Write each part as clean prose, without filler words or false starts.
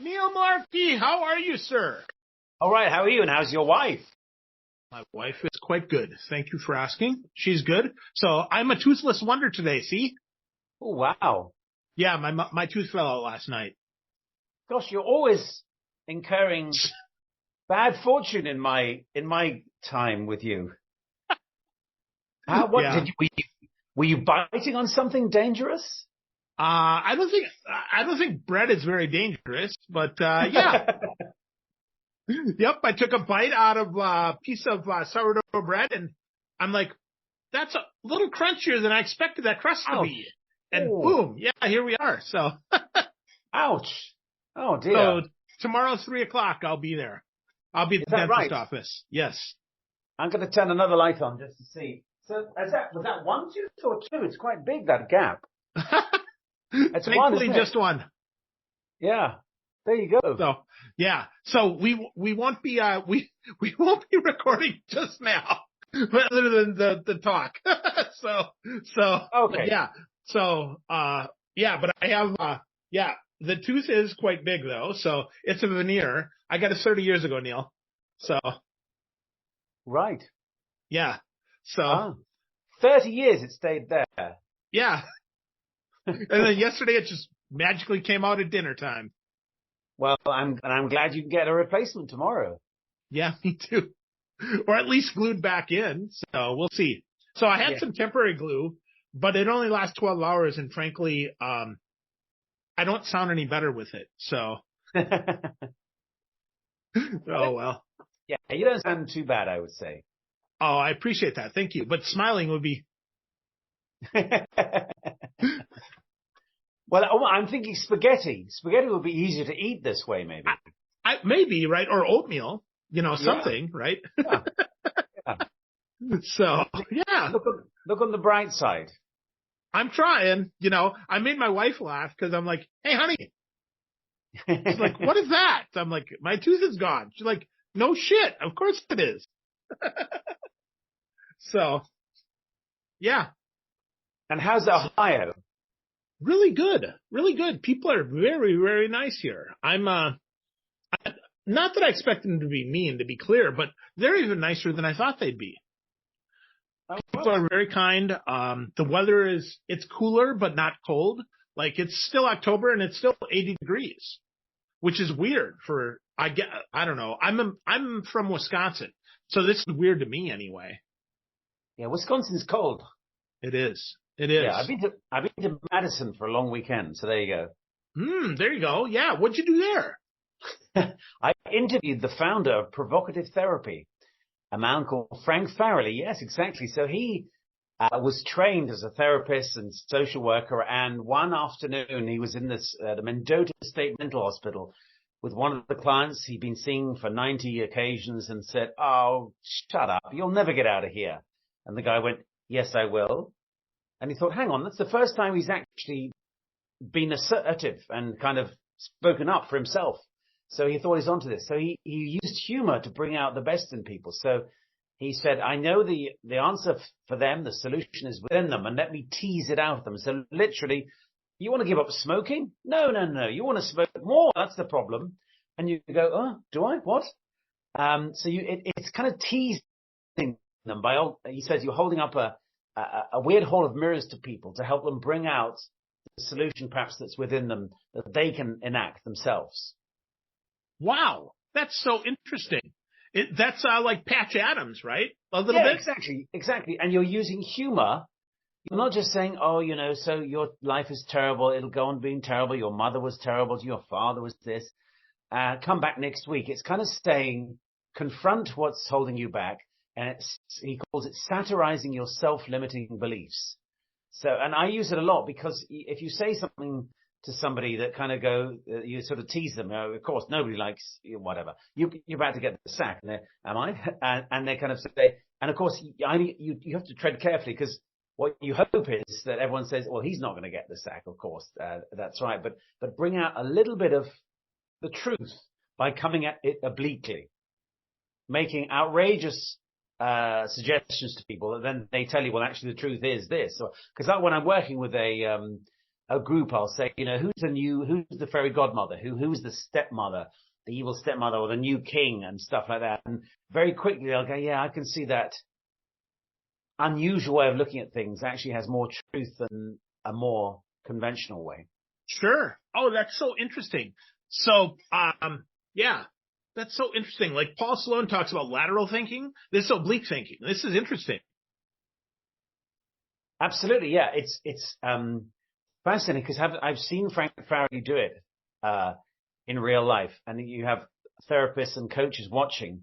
Neil Mullarkey, how are you, sir? All right, how are you and how's your wife? My wife is quite good. Thank you for asking. She's good. So I'm a toothless wonder today, see? Oh, wow. Yeah, my tooth fell out last night. Gosh, you're always incurring bad fortune in my time with you. What Yeah. did you were you biting on something dangerous? I don't think bread is very dangerous, but yeah. Yep, I took a bite out of a piece of sourdough bread, and I'm like, that's a little crunchier than I expected that crust to Ouch. be. And Oh, boom, yeah, here we are. So, ouch. Oh dear. so tomorrow 3:00, I'll be there. I'll be at Is the that dentist right? office. Yes. I'm going to turn another light on just to see. So, was that one tooth or two? It's quite big, that gap. It's one, Thankfully, isn't it? just one. Yeah. There you go. So, yeah. So we won't be we won't be recording just now, rather than the talk. But Okay. yeah. So yeah. But I have yeah. The tooth is quite big though, so it's a veneer. I got it 30 years ago, Neil. So Right. yeah. So Ah. 30 years it stayed there. yeah. And then yesterday it just magically came out at dinner time. Well, I'm glad you can get a replacement tomorrow. Yeah, me too. Or at least glued back in. So we'll see. So I had some temporary glue, but it only lasts 12 hours. And frankly, I don't sound any better with it. So, oh well. Yeah, you don't sound too bad, I would say. Oh, I appreciate that. Thank you. But smiling would be. Well, I'm thinking spaghetti. Spaghetti would be easier to eat this way, maybe. Maybe, right? Or oatmeal, something, right? Yeah. Yeah. So, yeah. Look on the bright side. I'm trying, I made my wife laugh because I'm like, hey, honey. She's like, what is that? I'm like, my tooth is gone. She's like, no shit. Of course it is. So, yeah. And how's Ohio? Really good. Really good. People are very, very nice here. I'm, not that I expect them to be mean, to be clear, but they're even nicer than I thought they'd be. People are very kind. The weather it's cooler, but not cold. Like it's still October and it's still 80 degrees, which is weird I don't know. I'm from Wisconsin, so this is weird to me anyway. Yeah, Wisconsin's cold. It is. It is. Yeah, I've been to Madison for a long weekend, so there you go. There you go. Yeah, what'd you do there? I interviewed the founder of Provocative Therapy, a man called Frank Farrelly. Yes, exactly. So he was trained as a therapist and social worker, and one afternoon he was in the Mendota State Mental Hospital with one of the clients he'd been seeing for 90 occasions and said, "Oh, shut up. You'll never get out of here." And the guy went, "Yes, I will." And he thought, hang on, that's the first time he's actually been assertive and kind of spoken up for himself. So he thought he's onto this. So he used humor to bring out the best in people. So he said, I know the answer for them, the solution is within them, and let me tease it out of them. So literally, you want to give up smoking? No. You want to smoke more? That's the problem. And you go, oh, do I? What? So it's kind of teasing them he says you're holding up a weird hall of mirrors to people to help them bring out the solution perhaps that's within them that they can enact themselves. Wow. That's so interesting. That's like Patch Adams, right? A little bit? Exactly. And you're using humor. You're not just saying, oh, so your life is terrible. It'll go on being terrible. Your mother was terrible. Your father was this. Come back next week. It's kind of saying, confront what's holding you back. And he calls it satirizing your self-limiting beliefs. So, and I use it a lot because if you say something to somebody that kind of you sort of tease them. Of course, nobody likes whatever. You're about to get the sack. And am I? And they kind of say, and of course, you have to tread carefully because what you hope is that everyone says, well, he's not going to get the sack. Of course, that's right. But bring out a little bit of the truth by coming at it obliquely, making outrageous suggestions to people, and then they tell you, well, actually, the truth is this. Because when I'm working with a a group, I'll say, who's the fairy godmother? Who's the stepmother, the evil stepmother, or the new king and stuff like that. And very quickly they'll go, yeah, I can see that unusual way of looking at things actually has more truth than a more conventional way. Sure. Oh, that's so interesting. So, yeah, that's so interesting. Like Paul Sloan talks about lateral thinking. This is oblique thinking. This is interesting. Absolutely. Yeah. It's fascinating because I've seen Frank Farrelly do it, in real life, and you have therapists and coaches watching,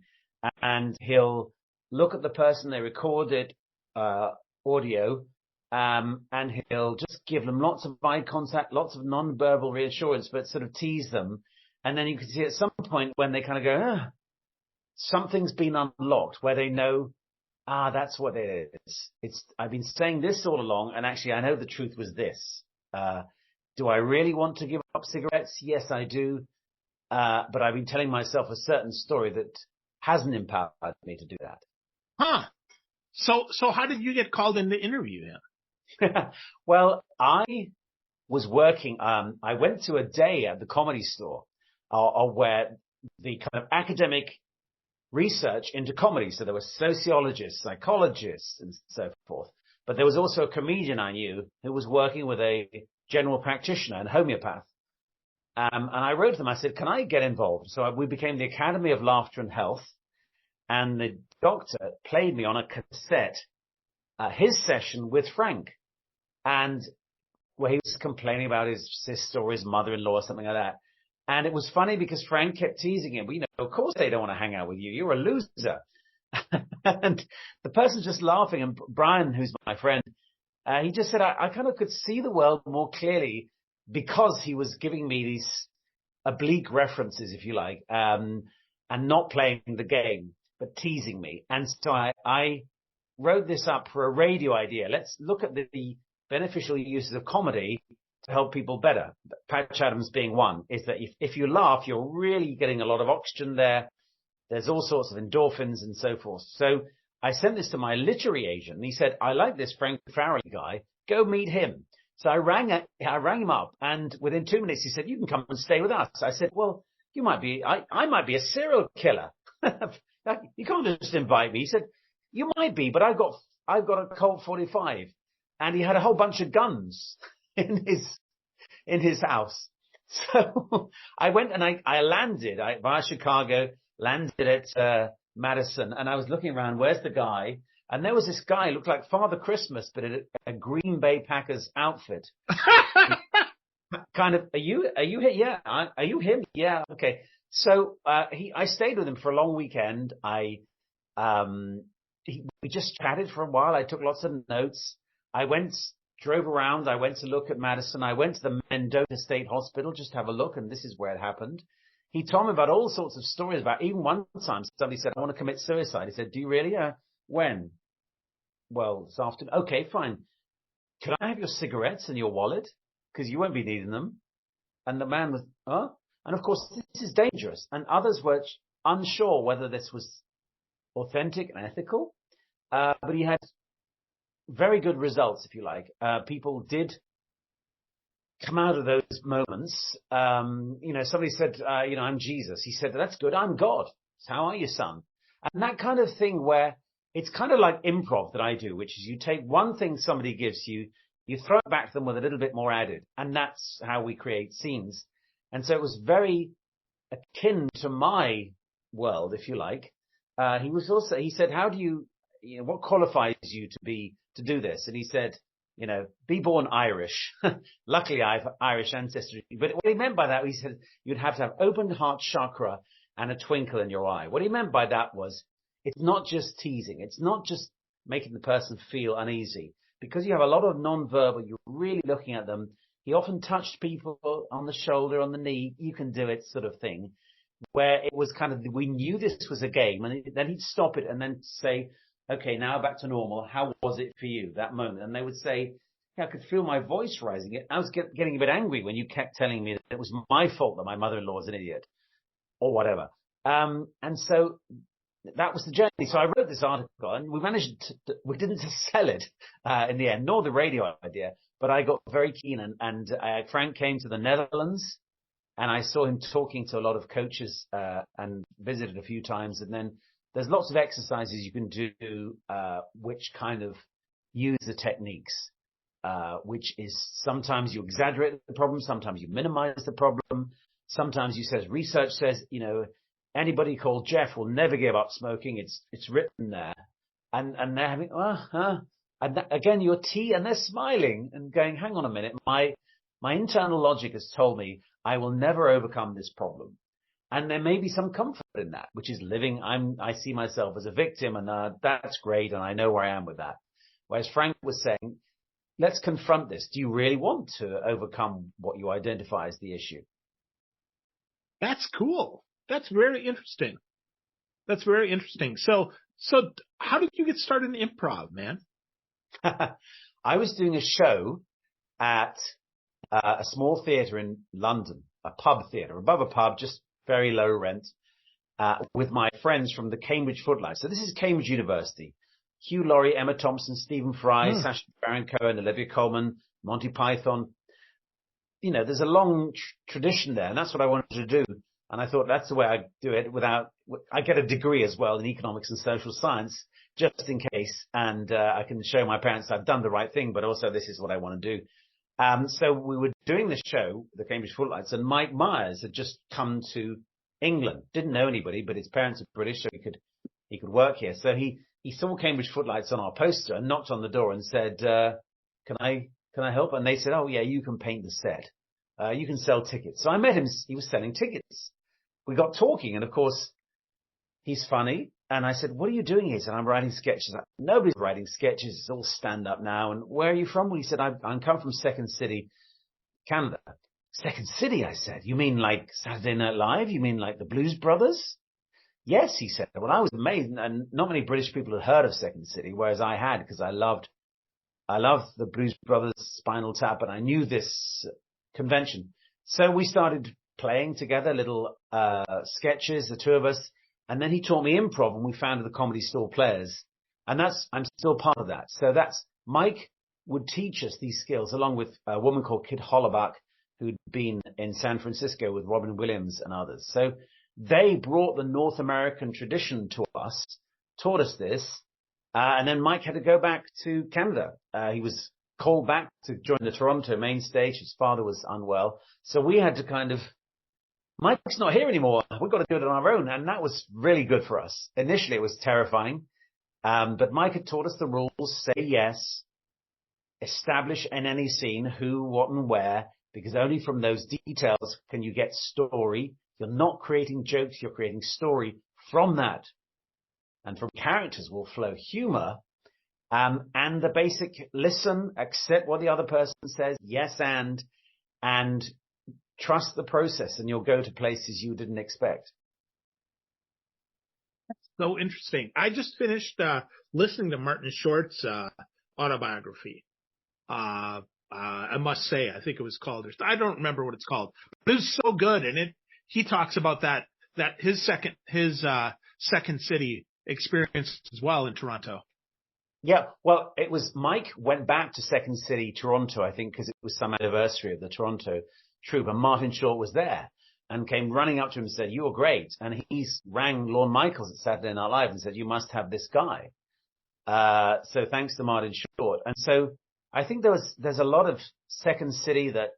and he'll look at the person they recorded, audio, and he'll just give them lots of eye contact, lots of non-verbal reassurance, but sort of tease them. And then you can see at some point when they kind of go, something's been unlocked, where they know, that's what it is. I've been saying this all along, and actually I know the truth was this. Do I really want to give up cigarettes? Yes, I do. But I've been telling myself a certain story that hasn't empowered me to do that. Huh. So how did you get called in to interview him? Well, I was working, I went to a day at the Comedy Store, where the kind of academic research into comedy. So there were sociologists, psychologists, and so forth. But there was also a comedian I knew who was working with a general practitioner and homeopath. And I wrote to them, I said, can I get involved? So we became the Academy of Laughter and Health. And the doctor played me on a cassette, his session with Frank. And where he was complaining about his sister or his mother-in-law or something like that. And it was funny because Frank kept teasing him. Well, of course they don't want to hang out with you. You're a loser. And the person's just laughing. And Brian, who's my friend, he just said, I kind of could see the world more clearly because he was giving me these oblique references, if you like, and not playing the game, but teasing me. And so I wrote this up for a radio idea. Let's look at the beneficial uses of comedy to help people better. Patch Adams being one, is that if you laugh, you're really getting a lot of oxygen there. There's all sorts of endorphins and so forth. So I sent this to my literary agent, and he said, I like this Frank Farrelly guy. Go meet him. So I rang him up, and within 2 minutes he said, you can come and stay with us. I said, well, I might be a serial killer. You can't just invite me. He said, you might be, but I've got a Colt 45. And he had a whole bunch of guns in his house. So I went and I landed via Chicago, landed at Madison, and I was looking around, where's the guy? And there was this guy, looked like Father Christmas, but in a Green Bay Packers outfit. Kind of, are you here? Yeah. Are you him? Yeah. Okay. So, I stayed with him for a long weekend. We just chatted for a while. I took lots of notes. I drove around. I went to look at Madison. I went to the Mendota State Hospital just to have a look, and this is where it happened. He told me about all sorts of stories about, even one time somebody said, I want to commit suicide. He said, do you really? When? Well, this afternoon. Okay, fine. Could I have your cigarettes and your wallet? Because you won't be needing them. And the man was, huh? And of course, this is dangerous. And others were unsure whether this was authentic and ethical. But he had very good results, if you like. People did come out of those moments. Somebody said, I'm Jesus. He said, that's good. I'm God. So how are you, son? And that kind of thing where it's kind of like improv that I do, which is you take one thing somebody gives you, you throw it back to them with a little bit more added. And that's how we create scenes. And so it was very akin to my world, if you like. He said, how do you what qualifies you to do this? And he said, be born Irish. Luckily, I have Irish ancestry. But what he meant by that, he said, you'd have to have open heart chakra and a twinkle in your eye. What he meant by that was, it's not just teasing. It's not just making the person feel uneasy. Because you have a lot of non-verbal, you're really looking at them. He often touched people on the shoulder, on the knee. You can do it sort of thing. Where it was kind of, we knew this was a game. And then he'd stop it and then say, okay, now back to normal. How was it for you, that moment? And they would say, I could feel my voice rising. I was getting a bit angry when you kept telling me that it was my fault that my mother-in-law was an idiot or whatever. And so that was the journey. So I wrote this article, and we didn't sell it in the end, nor the radio idea, but I got very keen, and Frank came to the Netherlands, and I saw him talking to a lot of coaches, and visited a few times. And then there's lots of exercises you can do, which kind of use the techniques, which is sometimes you exaggerate the problem, sometimes you minimize the problem, sometimes research says, anybody called Jeff will never give up smoking. It's written there, and they're having, and again, and they're smiling and going, hang on a minute, my internal logic has told me I will never overcome this problem. And there may be some comfort in that, which is living. I see myself as a victim, and that's great, and I know where I am with that. Whereas Frank was saying, let's confront this. Do you really want to overcome what you identify as the issue? That's cool. That's very interesting. So how did you get started in improv, man? I was doing a show at a small theatre in London, a pub theatre, above a pub, just very low rent, with my friends from the Cambridge Footlights. So this is Cambridge University. Hugh Laurie, Emma Thompson, Stephen Fry, Sacha Baron Cohen, Olivia Colman, Monty Python. There's a long tradition there, and that's what I wanted to do. And I thought that's the way I do it I get a degree as well in economics and social science, just in case. And I can show my parents I've done the right thing, but also this is what I want to do. So we were doing this show, the Cambridge Footlights, and Mike Meyers had just come to England. Didn't know anybody, but his parents are British, so he could work here. So he saw Cambridge Footlights on our poster and knocked on the door and said, can I help? And they said, oh yeah, you can paint the set. You can sell tickets. So I met him. He was selling tickets. We got talking, and of course, he's funny. And I said, what are you doing here? He said, I'm writing sketches. Nobody's writing sketches. It's all stand up now. And where are you from? Well, he said, I'm come from Second City, Canada. Second City, I said. You mean like Saturday Night Live? You mean like the Blues Brothers? Yes, he said. Well, I was amazed, and not many British people had heard of Second City, whereas I had, because I loved the Blues Brothers, Spinal Tap, and I knew this convention. So we started playing together little sketches, the two of us, and then he taught me improv, and we founded the Comedy Store Players, and I'm still part of that. So Mike would teach us these skills, along with a woman called Kid Hollaback, who'd been in San Francisco with Robin Williams and others. So they brought the North American tradition to us, taught us this, and then Mike had to go back to Canada. He was called back to join the Toronto main stage. His father was unwell. So we had to Mike's not here anymore. We've got to do it on our own. And that was really good for us. Initially, it was terrifying. But Mike had taught us the rules, say yes, establish in any scene who, what, and where, because only from those details can you get story. You're not creating jokes, you're creating story from that. And from characters will flow humor. And the basic listen, accept what the other person says, yes, and trust the process, and you'll go to places you didn't expect. That's so interesting. I just finished listening to Martin Short's autobiography. I must say, I think it was called, I don't remember what it's called, but it was so good. And he talks about that his second city experience as well in Toronto. Yeah, well, it was Mike went back to Second City, Toronto, I think, because it was some anniversary of the Toronto troupe, and Martin Short was there and came running up to him and said, "You are great." And he rang Lorne Michaels at Saturday Night Live and said, "You must have this guy." So thanks to Martin Short. And so I think there's a lot of Second City that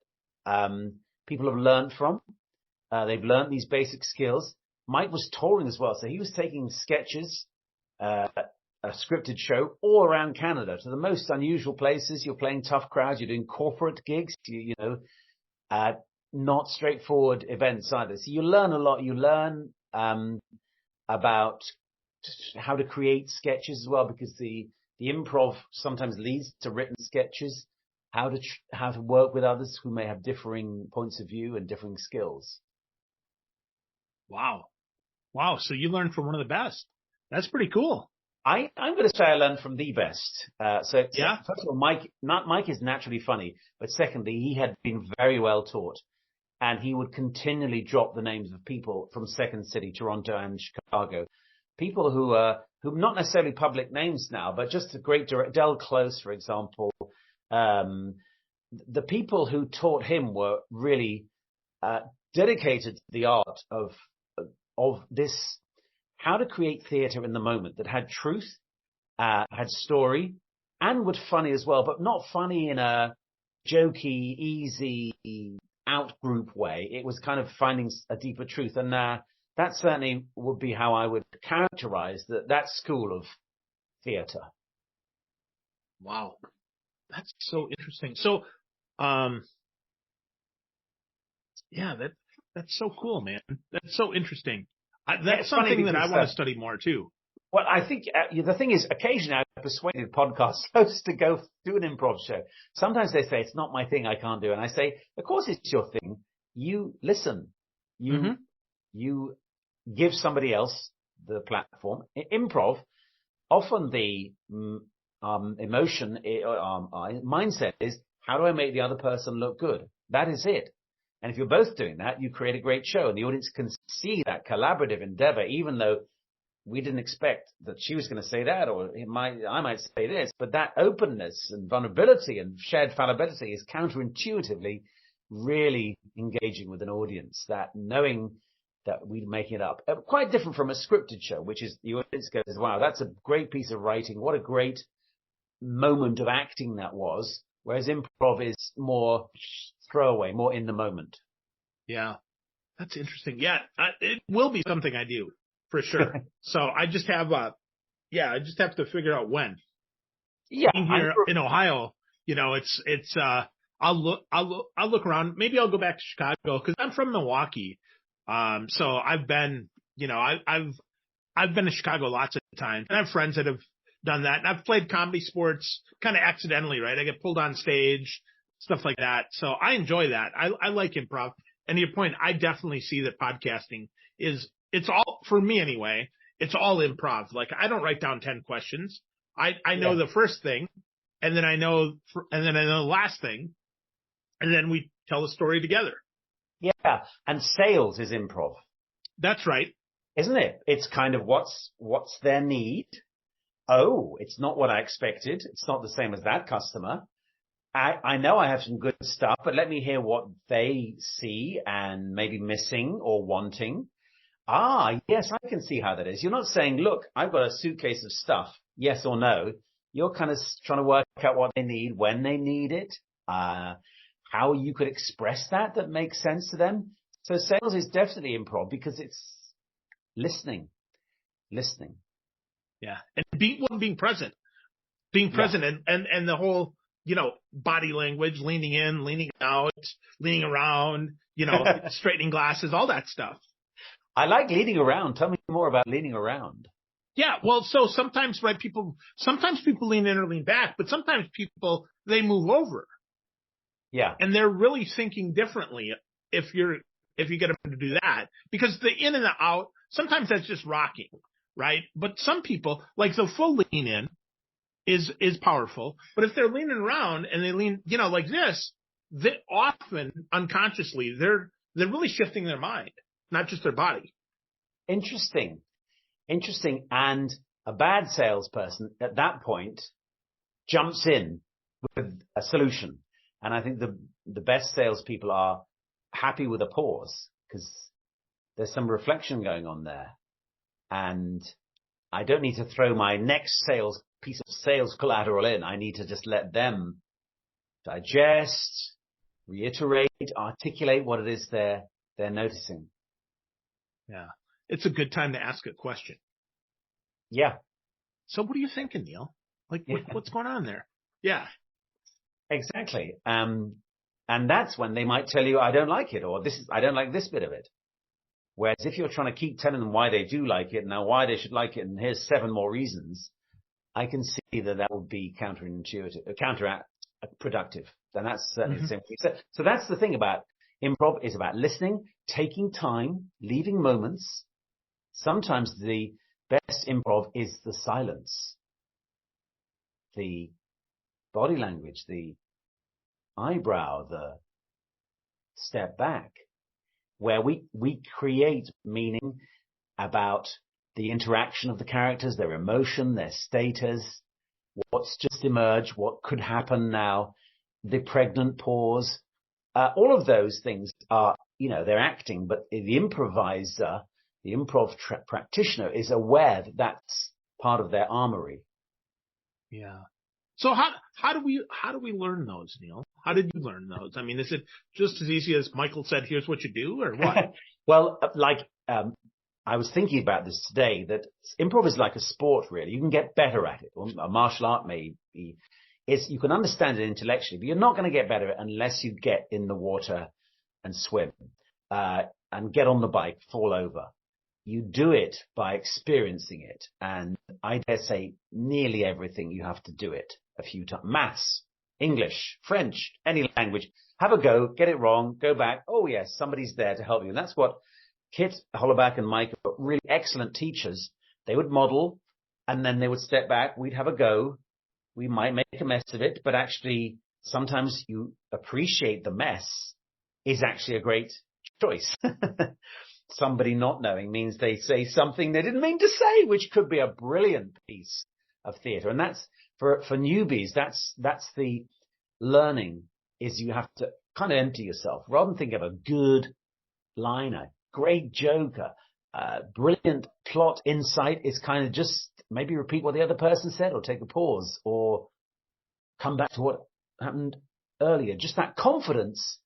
people have learned from. They've learned these basic skills. Mike was touring as well, so he was taking sketches, a scripted show all around Canada to the most unusual places. You're playing tough crowds. You're doing corporate gigs, not straightforward events either. So you learn a lot. You learn about how to create sketches as well, because the improv sometimes leads to written sketches, how to work with others who may have differing points of view and differing skills. Wow. So you learned from one of the best. That's pretty cool. I'm going to say I learned from the best. Yeah. First of all, Mike is naturally funny, but secondly, he had been very well taught, and he would continually drop the names of people from Second City, Toronto, and Chicago, people who are not necessarily public names now, but just a great director, Del Close, for example. The people who taught him were really dedicated to the art of this, how to create theatre in the moment that had truth, had story, and was funny as well, but not funny in a jokey, easy, out-group way. It was kind of finding a deeper truth. And that certainly would be how I would characterize that school of theatre. Wow. That's so interesting. So, yeah, that's so cool, man. That's so interesting. That's something that I want to study more too. Well, I think the thing is, occasionally I've persuaded podcast hosts to go do an improv show. Sometimes they say, it's not my thing, I can't do it. And I say, of course it's your thing. You listen. You give somebody else the platform. Improv, often the emotion, mindset is, how do I make the other person look good? That is it. And if you're both doing that, you create a great show, and the audience can see that collaborative endeavor, even though we didn't expect that she was going to say that, or I might say this, but that openness and vulnerability and shared fallibility is counterintuitively really engaging with an audience, that knowing that we're making it up. Quite different from a scripted show, which is the audience goes, wow, that's a great piece of writing. What a great moment of acting that was. Whereas improv is more throwaway, more in the moment. Yeah, that's interesting. Yeah, it will be something I do for sure. So I just have to figure out when. Yeah, being here in Ohio, I'll look around. Maybe I'll go back to Chicago because I'm from Milwaukee. So I've been, I've been to Chicago lots of times, and I have friends that have done that. And I've played comedy sports kind of accidentally, right? I get pulled on stage, stuff like that. So I enjoy that. I like improv. And to your point, I definitely see that podcasting it's all, for me anyway, it's all improv. Like I don't write down 10 questions. I know the first thing, and then I know the last thing, and then we tell the story together. Yeah. And sales is improv. That's right. Isn't it? It's kind of what's their need. Oh, it's not what I expected. It's not the same as that customer. I know I have some good stuff, but let me hear what they see and maybe missing or wanting. Yes, I can see how that is. You're not saying, look, I've got a suitcase of stuff, yes or no. You're kind of trying to work out what they need, when they need it, how you could express that makes sense to them. So sales is definitely improv because it's listening. Yeah. And being present and the whole, body language, leaning in, leaning out, leaning around, straightening glasses, all that stuff. I like leaning around. Tell me more about leaning around. Yeah. Well, so sometimes, right, sometimes people lean in or lean back, but sometimes they move over. Yeah. And they're really thinking differently if you get them to do that, because the in and the out, sometimes that's just rocking, right? But some people, like the full lean in is powerful, but if they're leaning around and they lean, like this, they often unconsciously, they're really shifting their mind, not just their body. Interesting. And a bad salesperson at that point jumps in with a solution. And I think the best salespeople are happy with a pause because there's some reflection going on there. And I don't need to throw my next piece of sales collateral in. I need to just let them digest, reiterate, articulate what it is they're noticing. Yeah. It's a good time to ask a question. Yeah. So what are you thinking, Neil? Like, what's going on there? Yeah. Exactly. And that's when they might tell you, I don't like it, or I don't like this bit of it. Whereas if you're trying to keep telling them why they do like it, now why they should like it, and here's 7 more reasons, I can see that would be counterproductive. Then that's certainly the same thing. So that's the thing about improv, is about listening, taking time, leaving moments. Sometimes the best improv is the silence, the body language, the eyebrow, the step back, where we create meaning about the interaction of the characters, their emotion, their status, what's just emerged, what could happen now, the pregnant pause. All of those things are, they're acting, but the improviser, the improv practitioner is aware that that's part of their armory. Yeah. So how do we learn those, Neil? How did you learn those? I mean, is it just as easy as Michael said, here's what you do, or what? Well, I was thinking about this today, that improv is like a sport, really. You can get better at it. A martial art maybe. You can understand it intellectually, but you're not going to get better at it unless you get in the water and swim, and get on the bike, fall over. You do it by experiencing it. And I dare say nearly everything you have to do it a few times. Maths, English, French, any language. Have a go, get it wrong, go back. Oh yes, somebody's there to help you. And that's what Kit Hollerback and Mike are really excellent teachers. They would model, and then they would step back. We'd have a go. We might make a mess of it, but actually sometimes you appreciate the mess is actually a great choice. Somebody not knowing means they say something they didn't mean to say, which could be a brilliant piece of theatre. And that's for newbies. That's the learning, is you have to kind of empty yourself rather than think of a good liner, great joker, brilliant plot insight. Is kind of just maybe repeat what the other person said, or take a pause, or come back to what happened earlier. Just that confidence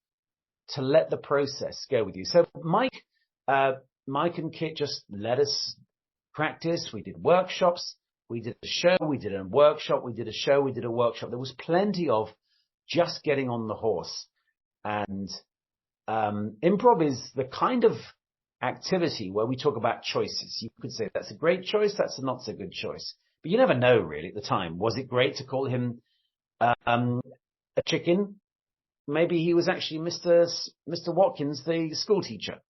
to let the process go with you. So Mike and Kit just let us practice. We did workshops. We did a show. We did a workshop. We did a show. We did a workshop. There was plenty of just getting on the horse. And improv is the kind of activity where we talk about choices. You could say that's a great choice. That's a not so good choice. But you never know really at the time. Was it great to call him a chicken? Maybe he was actually Mr. Watkins, the school teacher.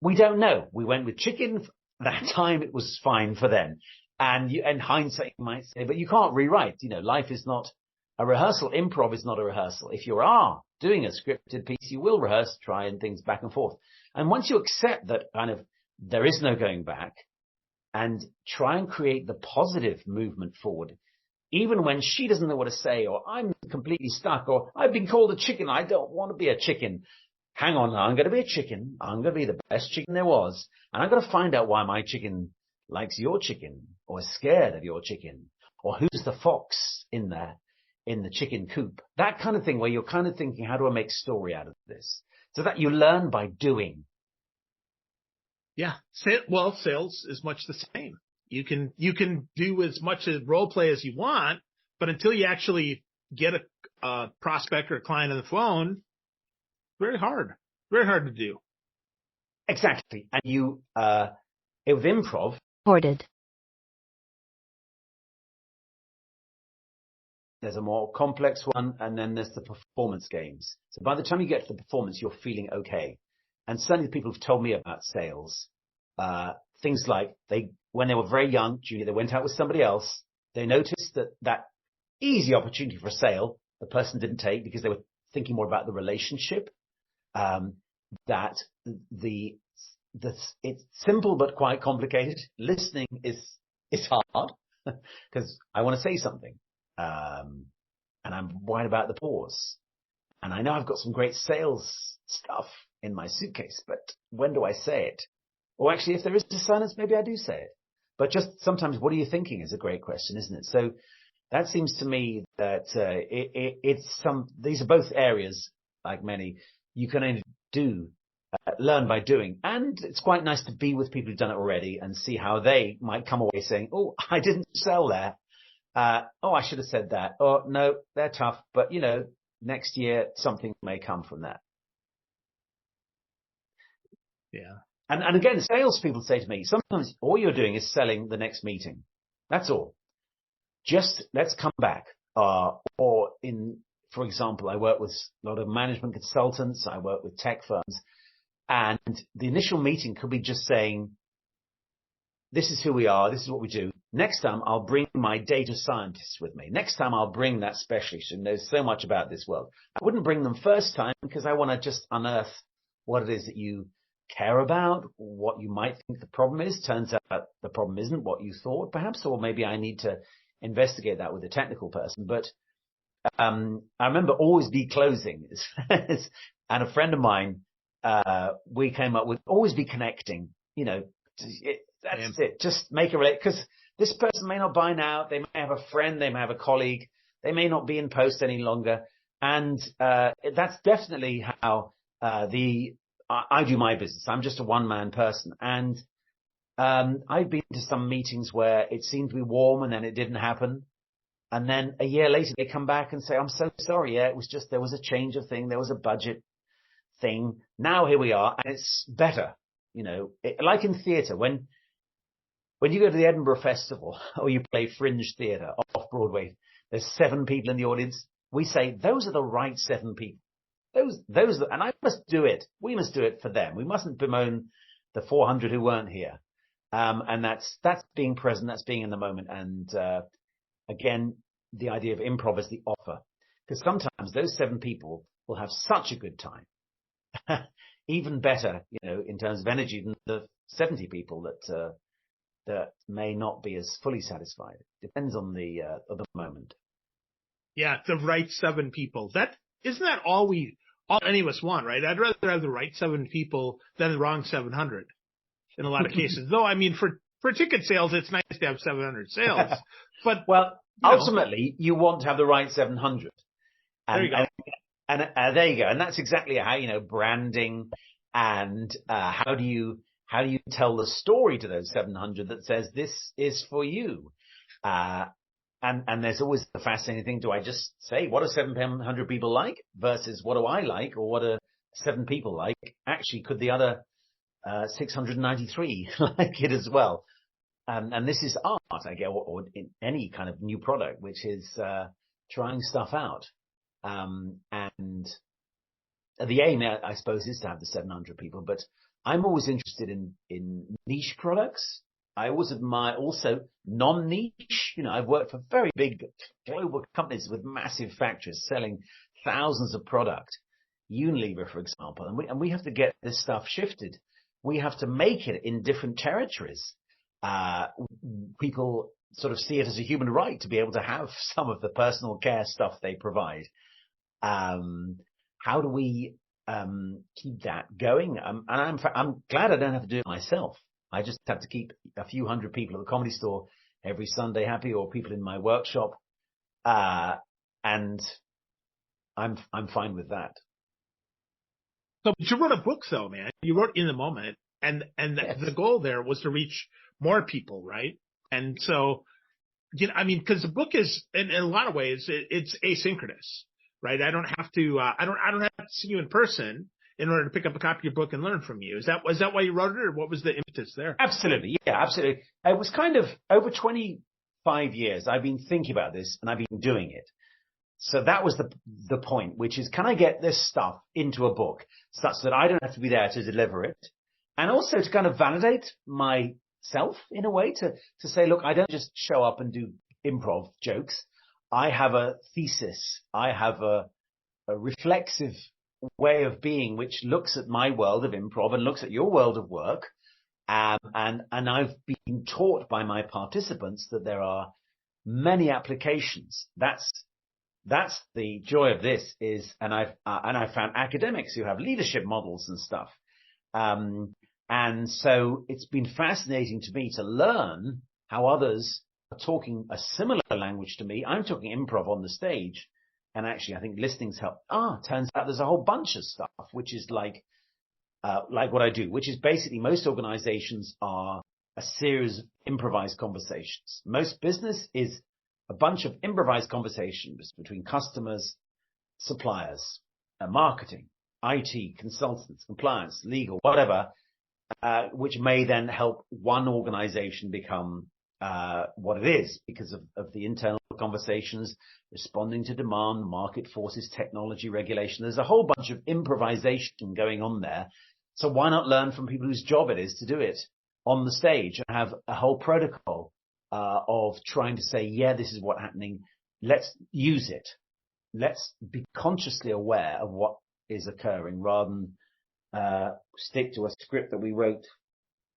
We don't know. We went with chicken. That time it was fine for them. And in hindsight, you might say, but you can't rewrite. Life is not a rehearsal. Improv is not a rehearsal. If you are doing a scripted piece, you will rehearse, trying things back and forth. And once you accept that kind of there is no going back, and try and create the positive movement forward, even when she doesn't know what to say, or I'm completely stuck, or I've been called a chicken, I don't want to be a chicken. Hang on, I'm going to be a chicken. I'm going to be the best chicken there was. And I'm going to find out why my chicken likes your chicken, or is scared of your chicken, or who's the fox in the chicken coop. That kind of thing, where you're kind of thinking, how do I make story out of this? So that you learn by doing. Yeah. Well, sales is much the same. You can do as much as role play as you want, but until you actually get a prospect or a client on the phone, very hard to do. Exactly. And you, with improv, Recorded. There's a more complex one, and then there's the performance games. So by the time you get to the performance, you're feeling okay. And certainly the people who've told me about sales, things like when they were very young, junior, they went out with somebody else. They noticed that easy opportunity for a sale, the person didn't take because they were thinking more about the relationship. That it's simple but quite complicated. Listening is hard because I want to say something. And I'm worried about the pause. And I know I've got some great sales stuff in my suitcase, but when do I say it? Or actually, if there is a silence, maybe I do say it. But just sometimes, what are you thinking is a great question, isn't it? So that seems to me that these are both areas, like many, you can only learn by doing. And it's quite nice to be with people who've done it already and see how they might come away saying, oh, I didn't sell there. Oh, I should have said that. Or no, they're tough. But, next year, something may come from that. Yeah. And again, salespeople say to me, sometimes all you're doing is selling the next meeting. That's all. Just let's come back. For example, I work with a lot of management consultants. I work with tech firms. And the initial meeting could be just saying, this is who we are. This is what we do. Next time, I'll bring my data scientists with me. Next time, I'll bring that specialist who knows so much about this world. I wouldn't bring them first time because I want to just unearth what it is that you care about, what you might think the problem is. Turns out the problem isn't what you thought, perhaps, or maybe I need to investigate that with a technical person. But I remember always be closing, and a friend of mine, we came up with always be connecting. That's it. Just make a relate, because this person may not buy now. They may have a friend, they may have a colleague, they may not be in post any longer, and that's definitely how I do my business. I'm just a one-man person, and I've been to some meetings where it seemed to be warm and then it didn't happen. And then a year later, they come back and say, I'm so sorry. Yeah, it was just, there was a change of thing. There was a budget thing. Now here we are, and it's better. Like in theatre, when you go to the Edinburgh Festival or you play fringe theatre off Broadway, there's 7 people in the audience. We say, those are the right 7 people. And I must do it. We must do it for them. We mustn't bemoan the 400 who weren't here. And that's being present. That's being in the moment. And, again, the idea of improv is the offer, because sometimes those 7 people will have such a good time, even better, in terms of energy than the 70 people that may not be as fully satisfied. Depends on the moment. Yeah, the right 7 people. Isn't that all any of us want, right? I'd rather have the right 7 people than the wrong 700 in a lot of cases. Though, I mean, for ticket sales, it's nice to have 700 sales. But ultimately, you want to have the right 700. There you go. And there you go. And that's exactly how, branding and how do you tell the story to those 700 that says this is for you. And there's always the fascinating thing. Do I just say, what do 700 people like versus what do I like, or what do 7 people like? Actually, could the other 693 like it as well? And this is art, I guess, or in any kind of new product, which is trying stuff out. And the aim, I suppose, is to have the 700 people. But I'm always interested in niche products. I always admire also non-niche. I've worked for very big global companies with massive factories selling thousands of product. Unilever, for example, and we have to get this stuff shifted. We have to make it in different territories. People sort of see it as a human right to be able to have some of the personal care stuff they provide. How do we keep that going? And I'm glad I don't have to do it myself. I just have to keep a few hundred people at the Comedy Store every Sunday happy, or people in my workshop, and I'm fine with that. So, but you wrote a book, though, man. You wrote In the Moment, and Yes. The goal there was to reach more people, right? And so, because the book is, in a lot of ways, it's asynchronous, right? I don't have to, I don't have to see you in person in order to pick up a copy of your book and learn from you. Is that why you wrote it, or what was the impetus there? Absolutely. Yeah, absolutely. It was kind of over 25 years I've been thinking about this, and I've been doing it. So that was the point, which is, can I get this stuff into a book such that I don't have to be there to deliver it? And also to kind of validate myself in a way, to say, look, I don't just show up and do improv jokes. I have a thesis. I have a reflexive way of being, which looks at my world of improv and looks at your world of work. And I've been taught by my participants that there are many applications. That's the joy of this is, and I've found academics who have leadership models and stuff. And so it's been fascinating to me to learn how others are talking a similar language to me. I'm talking improv on the stage. And actually, I think listening's helped. Turns out there's a whole bunch of stuff, which is like what I do, which is basically most organizations are a series of improvised conversations. Most business is a bunch of improvised conversations between customers, suppliers, marketing, IT, consultants, compliance, legal, whatever, which may then help one organization become what it is because of the internal conversations, responding to demand, market forces, technology, regulation. There's a whole bunch of improvisation going on there. So why not learn from people whose job it is to do it on the stage and have a whole protocol of trying to say, yeah, this is what's happening. Let's use it. Let's be consciously aware of what is occurring rather than stick to a script that we wrote,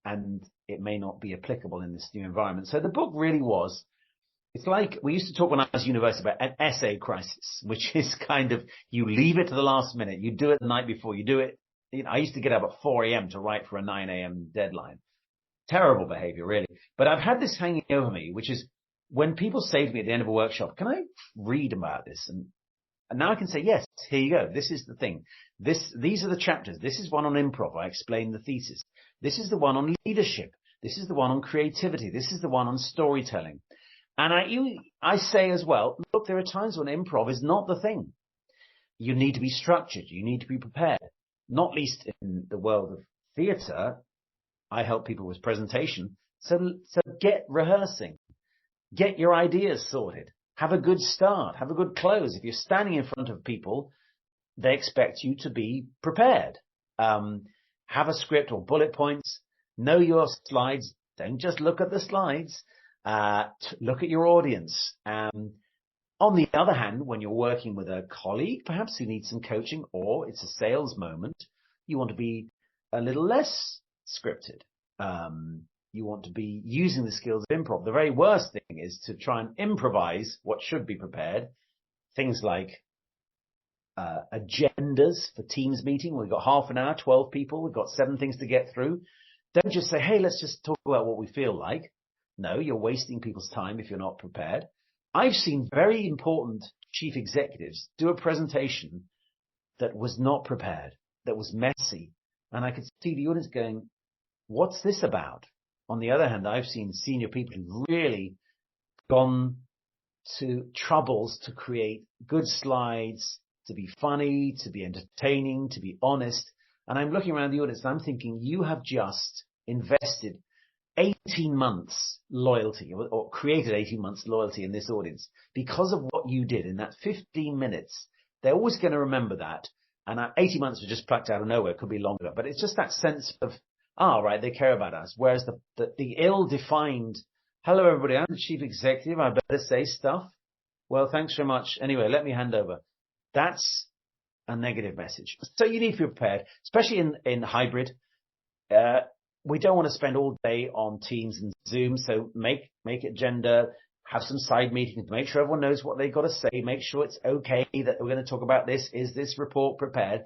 and it may not be applicable in this new environment. So the book really was, it's like we used to talk when I was at university about an essay crisis, which is kind of, you leave it to the last minute. You do it the night before. You do it. I used to get up at 4 a.m. to write for a 9 a.m. deadline. Terrible behavior, really. But I've had this hanging over me, which is when people say to me at the end of a workshop, can I read about this? And now I can say, yes, here you go. This is the thing. These are the chapters. This is one on improv. I explain the thesis. This is the one on leadership. This is the one on creativity. This is the one on storytelling. And I say as well, look, there are times when improv is not the thing. You need to be structured. You need to be prepared. Not least in the world of theatre, I help people with presentation. So get rehearsing. Get your ideas sorted. Have a good start. Have a good close. If you're standing in front of people, they expect you to be prepared. Have a script or bullet points. Know your slides. Don't just look at the slides. Look at your audience. On the other hand, when you're working with a colleague, perhaps who needs some coaching, or it's a sales moment, you want to be a little less scripted. You want to be using the skills of improv. The very worst thing is to try and improvise what should be prepared. Things like agendas for Teams meeting. We've got half an hour, 12 people. We've got 7 things to get through. Don't just say, hey, let's just talk about what we feel like. No, you're wasting people's time if you're not prepared. I've seen very important chief executives do a presentation that was not prepared, that was messy. And I could see the audience going, what's this about? On the other hand, I've seen senior people who've really gone to troubles to create good slides, to be funny, to be entertaining, to be honest. And I'm looking around the audience and I'm thinking, you have just invested 18 months loyalty or created 18 months loyalty in this audience because of what you did in that 15 minutes. They're always going to remember that. And 18 months was just plucked out of nowhere. It could be longer, but it's just that sense of, right, they care about us. Whereas the ill-defined, hello, everybody, I'm the chief executive. I better say stuff. Well, thanks very much. Anyway, let me hand over. That's a negative message. So you need to be prepared, especially in hybrid. We don't want to spend all day on Teams and Zoom. So make agenda, have some side meetings, make sure everyone knows what they've got to say, make sure it's okay that we're going to talk about this. Is this report prepared?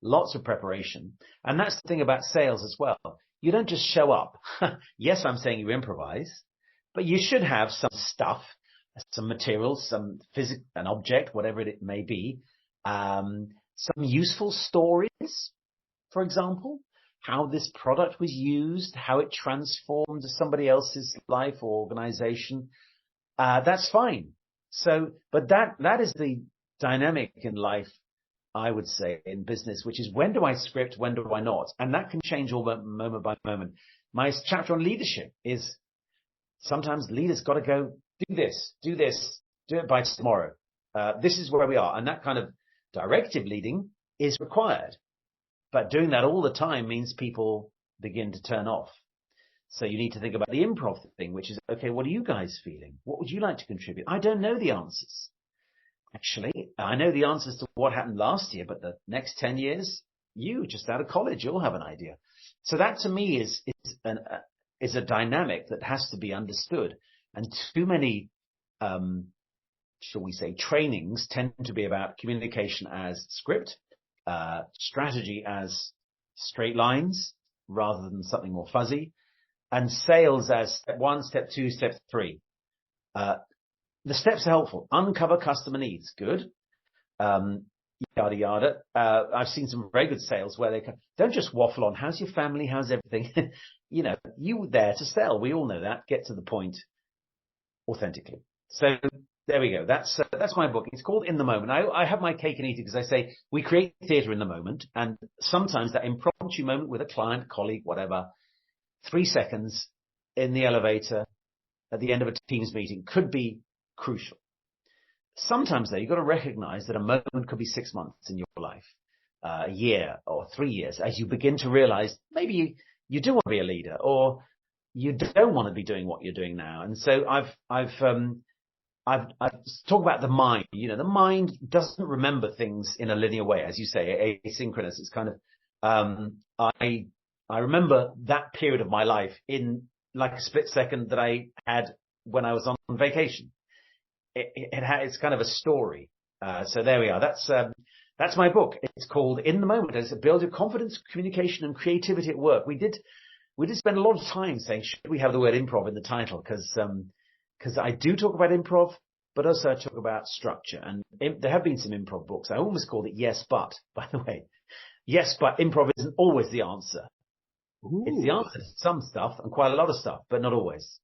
Lots of preparation. And that's the thing about sales as well. You don't just show up. Yes, I'm saying you improvise, but you should have some stuff, some materials, some an object, whatever it may be, some useful stories, for example, how this product was used, how it transformed somebody else's life or organization. That's fine. So, but that is the dynamic in life, I would say, in business, which is when do I script, when do I not? And that can change all moment by moment. My chapter on leadership is sometimes leaders got to go, do it by tomorrow. This is where we are. And that kind of directive leading is required. But doing that all the time means people begin to turn off. So you need to think about the improv thing, which is, okay, what are you guys feeling? What would you like to contribute? I don't know the answers. Actually, I know the answers to what happened last year, but the next 10 years, you just out of college, you'll have an idea. So that to me is a dynamic that has to be understood. And too many, shall we say, trainings tend to be about communication as script, strategy as straight lines rather than something more fuzzy, and sales as step 1, step 2, step 3. The steps are helpful. Uncover customer needs. Good. Yada, yada. I've seen some very good sales where they don't just waffle on, how's your family? How's everything? You were there to sell. We all know that. Get to the point authentically. So there we go. That's my book. It's called In the Moment. I have my cake and eat it because I say we create theatre in the moment. And sometimes that impromptu moment with a client, colleague, whatever, 3 seconds in the elevator at the end of a Teams meeting could be crucial. Sometimes, though, you've got to recognize that a moment could be 6 months in your life, a year or 3 years, as you begin to realize maybe you do want to be a leader or you don't want to be doing what you're doing now. And so I've talked about the mind. The mind doesn't remember things in a linear way, as you say, asynchronous. It's kind of I remember that period of my life in like a split second that I had when I was on vacation. It's kind of a story. So there we are. That's my book. It's called In the Moment. It's Build Your Confidence, Communication, and Creativity at Work. We did spend a lot of time saying, should we have the word improv in the title? Because I do talk about improv, but also I talk about structure. And there have been some improv books. I almost called it Yes, But, by the way. Yes, but improv isn't always the answer. Ooh. It's the answer to some stuff and quite a lot of stuff, but not always.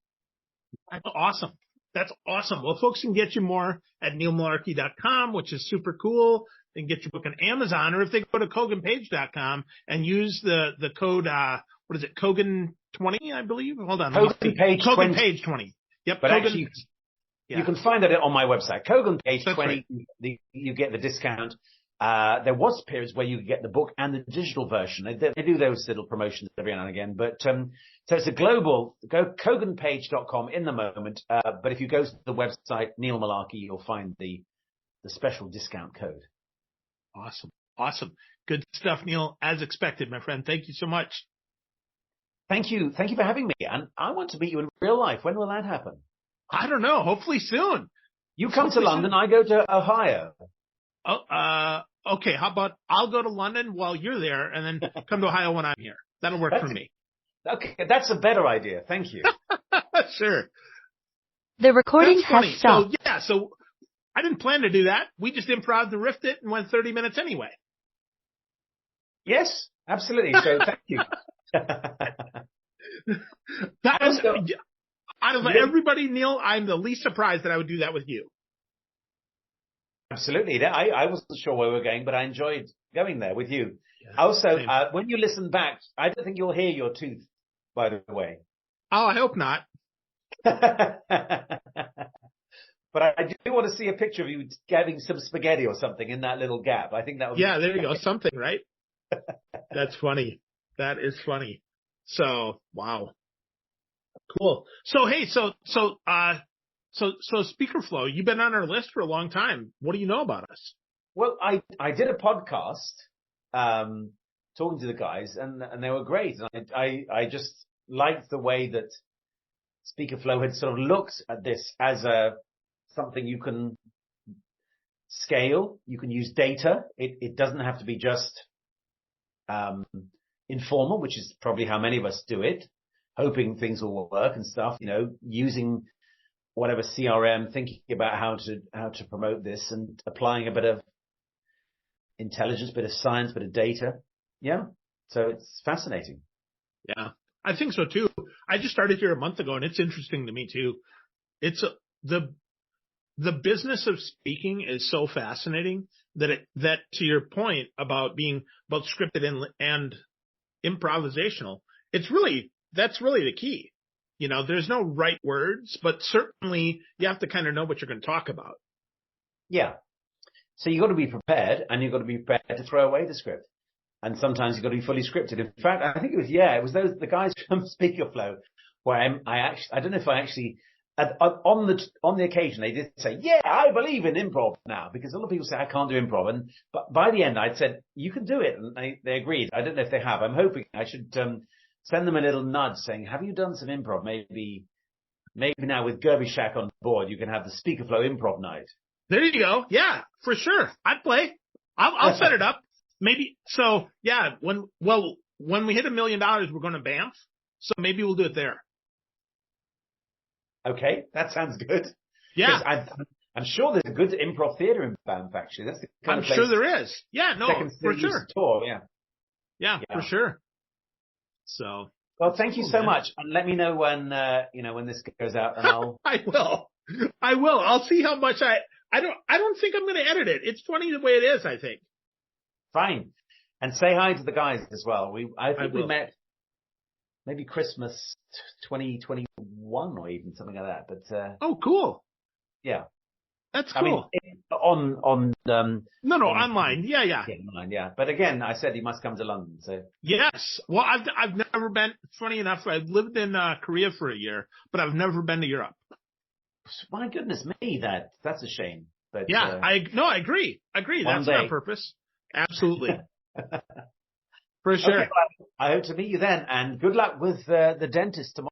That's awesome. That's awesome. Well, folks can get you more at neilmullarkey.com, which is super cool. They can get your book on Amazon, or if they go to koganpage.com and use the code, what is it, Kogan20, I believe? Hold on. Kogan Page 20. Kogan Page 20. Yep. But Kogan, actually, you can find that on my website. Kogan Page 20, right. You get the discount. There was periods where you could get the book and the digital version. They do those little promotions every now and again. But so it's a global, go koganpage.com in the moment. But if you go to the website, Neil Mullarkey, you'll find the special discount code. Awesome. Good stuff, Neil, as expected, my friend. Thank you so much. Thank you for having me. And I want to meet you in real life. When will that happen? I don't know. Hopefully soon. You come to London, I go to Ohio. Oh, okay. How about I'll go to London while you're there and then come to Ohio when I'm here. That'll work for me. Okay. That's a better idea. Thank you. Sure. The recording has stopped. So I didn't plan to do that. We just improv and riffed it and went 30 minutes anyway. Yes, absolutely. So thank you. Out of everybody, Neil, I'm the least surprised that I would do that with you. Absolutely. I wasn't sure where we were going, but I enjoyed going there with you. Yeah, also, when you listen back, I don't think you'll hear your tooth, by the way. Oh, I hope not. But I do want to see a picture of you getting some spaghetti or something in that little gap. I think that would be there you go. Something, right? That's funny. That is funny. So, wow. Cool. So, hey, so Speaker Flow, you've been on our list for a long time. What do you know about us? Well, I did a podcast, talking to the guys and they were great. And I just liked the way that Speaker Flow had sort of looked at this as something you can scale. You can use data. It doesn't have to be just, informal, which is probably how many of us do it, hoping things will work and stuff, using whatever CRM, thinking about how to promote this and applying a bit of intelligence, bit of science, bit of data. Yeah. So it's fascinating. Yeah, I think so too. I just started here a month ago and it's interesting to me too. It's the business of speaking is so fascinating that to your point about being both scripted and improvisational, that's really the key. There's no right words, but certainly you have to kind of know what you're going to talk about. Yeah. So you've got to be prepared and you've got to be prepared to throw away the script. And sometimes you've got to be fully scripted. In fact, I think it was the guys from Speaker Flow where I don't know if I actually, on the occasion they did say, yeah, I believe in improv now, because a lot of people say I can't do improv. But by the end I'd said, you can do it. And they agreed. I don't know if they have. I'm hoping I should, send them a little nudge saying, have you done some improv? Maybe now with Gerbyshak on board, you can have the Speaker Flow improv night. There you go. Yeah, for sure. I'd play. I'll set it up. Maybe. So yeah, when we hit $1 million, we're going to Banff. So maybe we'll do it there. Okay. That sounds good. Yeah. I'm sure there's a good improv theater in Banff, actually. That's the kind of place. I'm sure there is. Yeah, no, for sure. Tour, yeah. Yeah, for sure. So. Well, thank you so much. And let me know when this goes out and I'll. I will. I'll see how much I don't think I'm going to edit it. It's funny the way it is, I think. Fine. And say hi to the guys as well. I think we met maybe Christmas 2021 or even something like that. But oh, cool. Yeah. That's cool. I mean, online. Yeah. Online, yeah. But again, I said he must come to London. So yes. Well, I've never been. Funny enough, I've lived in Korea for a year, but I've never been to Europe. My goodness me, that's a shame. But yeah, I agree. That's on purpose. Absolutely. For sure. Okay, well, I hope to meet you then, and good luck with the dentist tomorrow.